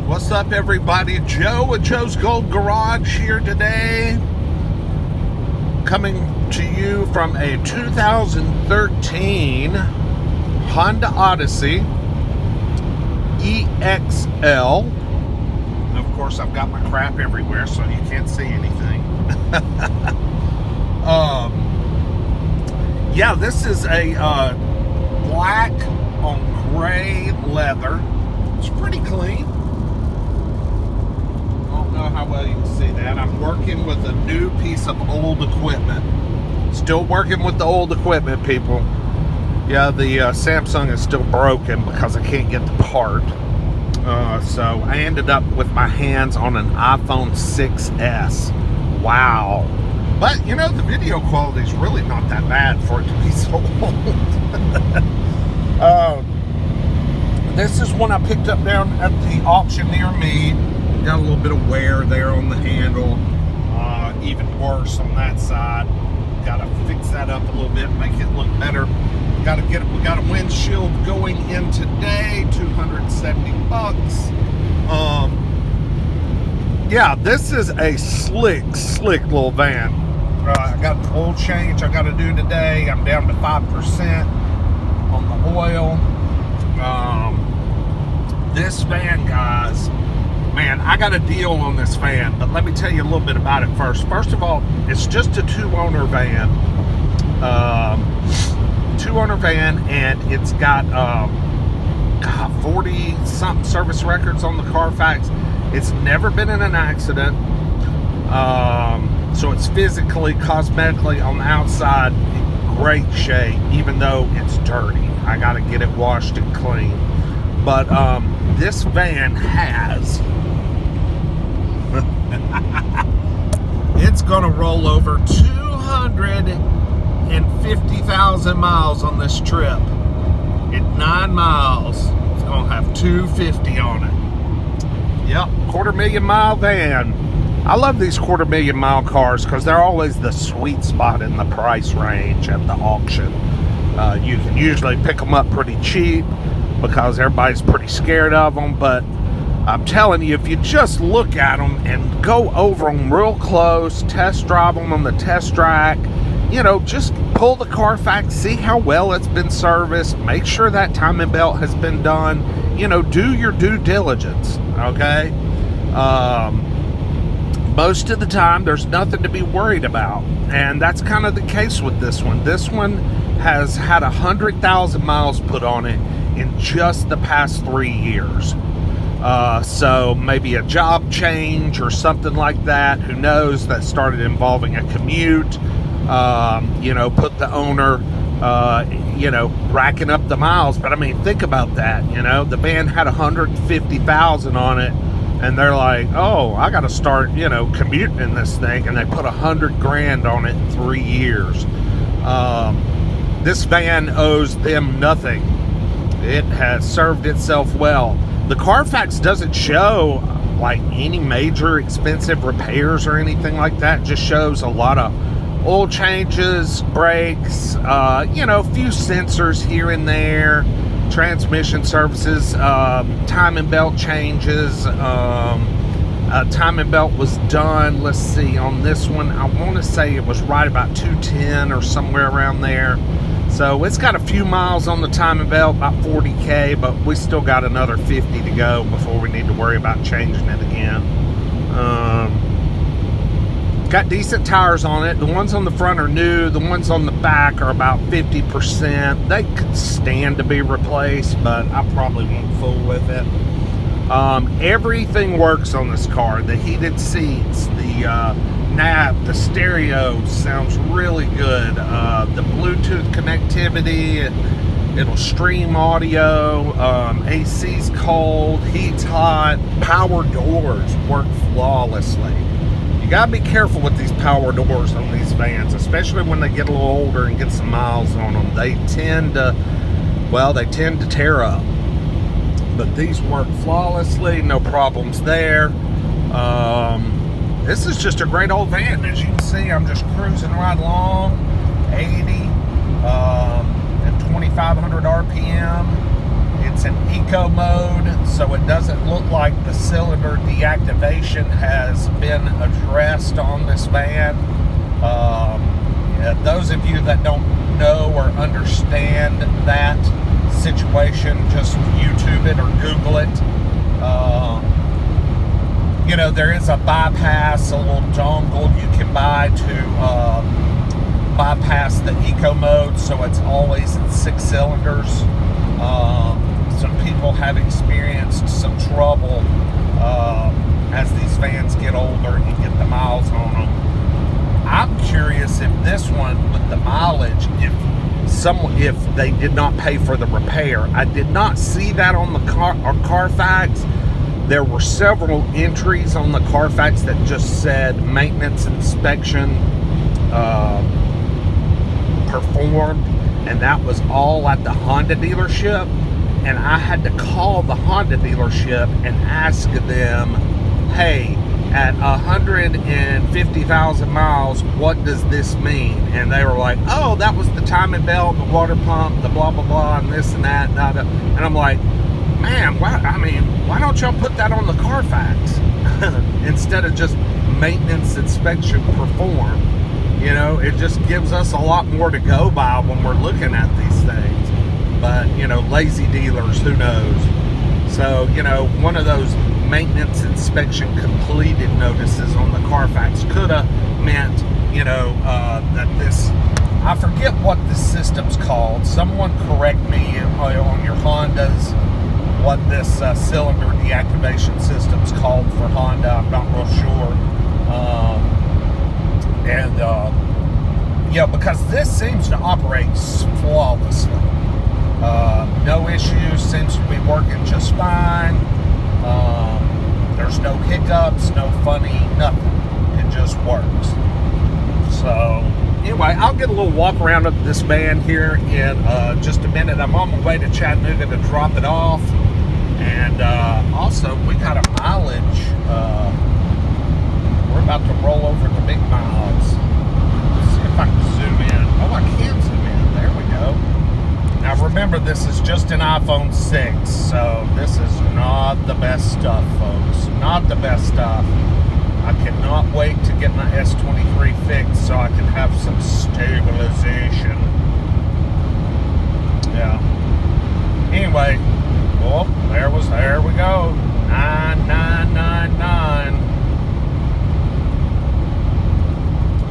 What's up, everybody? Joe at Joe's Gold Garage here today, coming to you from a 2013 Honda Odyssey EXL. And of course, I've got my crap everywhere, so you can't see anything. Yeah, this is a black on gray leather. It's pretty clean. Know how well you can see that. I'm working with a new piece of old equipment. Still working with the old equipment, people. Yeah, the Samsung is still broken because I can't get the part. So I ended up with my hands on an iPhone 6S. Wow. But, you know, the video quality is really not that bad for it to be so old. This is one I picked up down at the auction near me. Got a little bit of wear there on the handle, even worse on that side. Got to fix that up a little bit, make it look better. We got a windshield going in today, $270. Yeah, this is a slick little van. I got an oil change I got to do today. I'm down to 5% on the oil. This van, guys. Man, I got a deal on this van, but let me tell you a little bit about it first. First of all, it's just a two-owner van. Two-owner van, and it's got 40-something service records on the Carfax. It's never been in an accident. So it's physically, cosmetically, on the outside, in great shape, even though it's dirty. I got to get it washed and clean. But this van has... it's gonna roll over 250,000 miles on this trip. At 9 miles, it's gonna have 250 on it. Yep, 250,000-mile van. I love these 250,000-mile cars because they're always the sweet spot in the price range at the auction. You can usually pick them up pretty cheap because everybody's pretty scared of them, but I'm telling you, if you just look at them and go over them real close, test drive them on the test track, you know, just pull the Carfax, see how well it's been serviced, make sure that timing belt has been done, you know, do your due diligence, okay? Most of the time, there's nothing to be worried about, and that's kind of the case with this one. This one has had 100,000 miles put on it in just the past 3 years. So maybe a job change or something like that, who knows, that started involving a commute, you know, put the owner, you know, racking up the miles. But I mean, think about that, you know, the van had 150,000 on it, and they're like, oh, I got to start, you know, commuting in this thing, and they put 100 grand on it in 3 years. This van owes them nothing. It has served itself well. The Carfax doesn't show like any major expensive repairs or anything like that. It just shows a lot of oil changes, brakes, you know, a few sensors here and there, transmission services, timing belt changes. Timing belt was done, let's see, on this one, I want to say it was right about 210 or somewhere around there. So it's got a few miles on the timing belt, about 40K, but we still got another 50 to go before we need to worry about changing it again. Got decent tires on it. The ones on the front are new. The ones on the back are about 50%. They could stand to be replaced, but I probably won't fool with it. Everything works on this car. The heated seats, the nav, the stereo sounds really good. The Bluetooth connectivity, it'll stream audio. AC's cold, heat's hot. Power doors work flawlessly. You gotta be careful with these power doors on these vans, especially when they get a little older and get some miles on them. They tend to tear up. But these work flawlessly, no problems there. This is just a great old van. As you can see, I'm just cruising right along, 80 at 2,500 RPM. it's an eco mode, so it doesn't look like the cylinder deactivation has been addressed on this van. Those of you that don't know or understand that situation, just YouTube it or Google it. You know, there is a bypass, a little dongle you can buy to bypass the eco mode, so it's always in 6 cylinders. Some people have experienced some trouble as these vans get older and get the miles on them. I'm curious if this one, with the mileage, if they did not pay for the repair. I did not see that on the Carfax. There were several entries on the Carfax that just said maintenance inspection performed, and that was all at the Honda dealership. And I had to call the Honda dealership and ask them, hey, at 150,000 miles, what does this mean? And they were like, oh, that was the timing belt, the water pump, the blah, blah, blah, and this and that. And I'm like, man, why don't y'all put that on the Carfax instead of just maintenance inspection perform? You know, it just gives us a lot more to go by when we're looking at these things. But, you know, lazy dealers, who knows? So, you know, one of those maintenance inspection completed notices on the Carfax could have meant, you know, that this, I forget what this system's called. Someone correct me on your Hondas what this cylinder deactivation system's called for Honda. I'm not real sure. Yeah, because this seems to operate flawlessly. No issues, seems to be working just fine. There's no hiccups, no funny, nothing. It just works. So, anyway, I'll get a little walk around of this van here in just a minute. I'm on my way to Chattanooga to drop it off. And also, we got a mileage. We're about to roll over the big miles. Let's see if I can zoom in. Oh, I can zoom in. There we go. Now remember, this is just an iPhone 6, so this is not the best stuff, folks. Not the best stuff. I cannot wait to get my S23 fixed so I can have some stabilization. Yeah. Anyway, oh, there we go. 9999.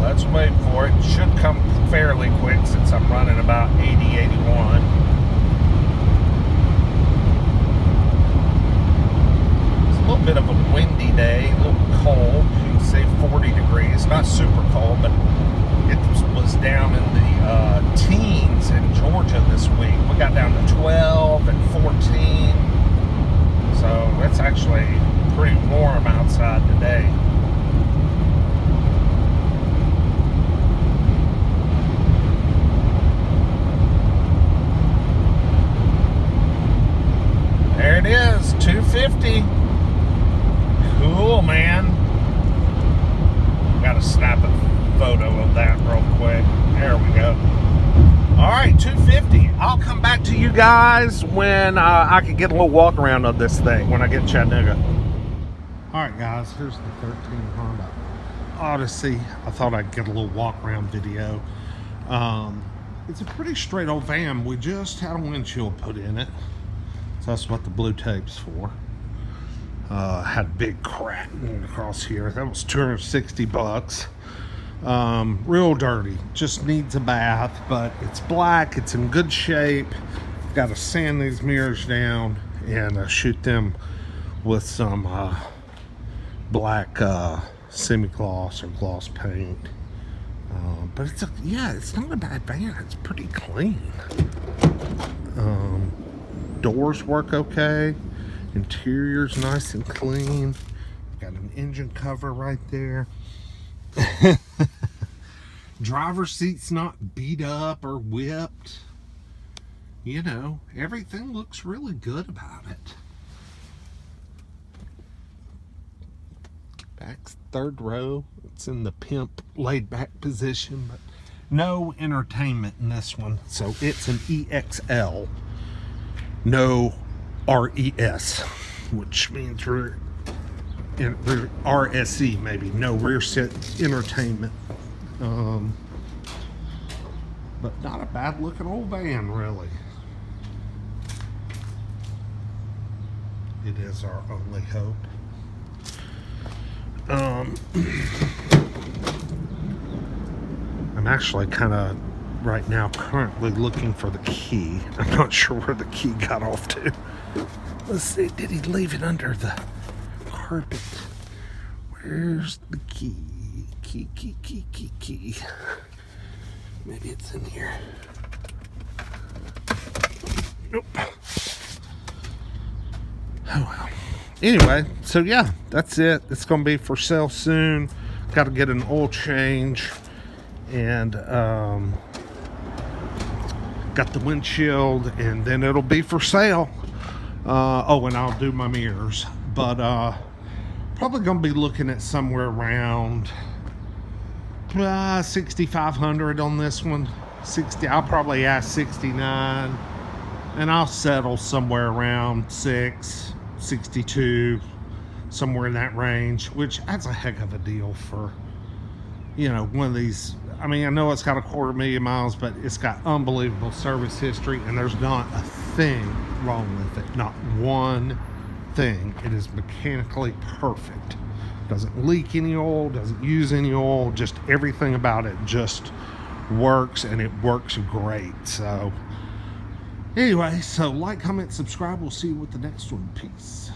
Let's wait for it. Should come fairly quick since I'm running about 80, 81. It's a little bit of a windy day, a little cold. You can say 40 degrees. Not super cold, but it was down in the teens in Georgia this week. We got down to 12 and 14. So it's actually pretty warm outside today. There it is, 250. Cool, man. Gotta snap a photo of that real quick. There we go. All right, 250. I'll come back to you guys when I can get a little walk around of this thing when I get to Chattanooga. All right, guys, here's the 13 Honda Odyssey. I thought I'd get a little walk around video. It's a pretty straight old van. We just had a windshield put in it. So that's what the blue tape's for. Had a big crack across here. That was 260 bucks. Real dirty. Just needs a bath, but it's black. It's in good shape. Got to sand these mirrors down and shoot them with some black semi-gloss or gloss paint. But it's not a bad van. It's pretty clean. Doors work okay. Interior's nice and clean. Got an engine cover right there. Driver's seat's not beat up or whipped. You know, everything looks really good about it. Back third row. It's in the pimp laid back position, but no entertainment in this one. So it's an EXL. No RES, which means rear RSE, maybe no rear seat entertainment. But not a bad looking old van, really. It is our only hope. I'm actually kind of right now currently looking for the key. I'm not sure where the key got off to. Let's see, did he leave it under the carpet? Where's the key? Key. Maybe it's in here. Nope. Oh well. Anyway, so yeah, that's it. It's going to be for sale soon. Got to get an oil change. And got the windshield, and then it'll be for sale. Oh, and I'll do my mirrors. But probably going to be looking at somewhere around $6,500 on this one. 60. I'll probably ask 69, and I'll settle somewhere around 62, somewhere in that range. Which that's a heck of a deal for, you know, one of these. I mean, I know it's got 250,000 miles, but it's got unbelievable service history, and there's not a thing wrong with it. Not one thing. It is mechanically perfect. Doesn't leak any oil, doesn't use any oil, just everything about it just works, and it works great. So anyway, so like, comment, subscribe. We'll see you with the next one. Peace.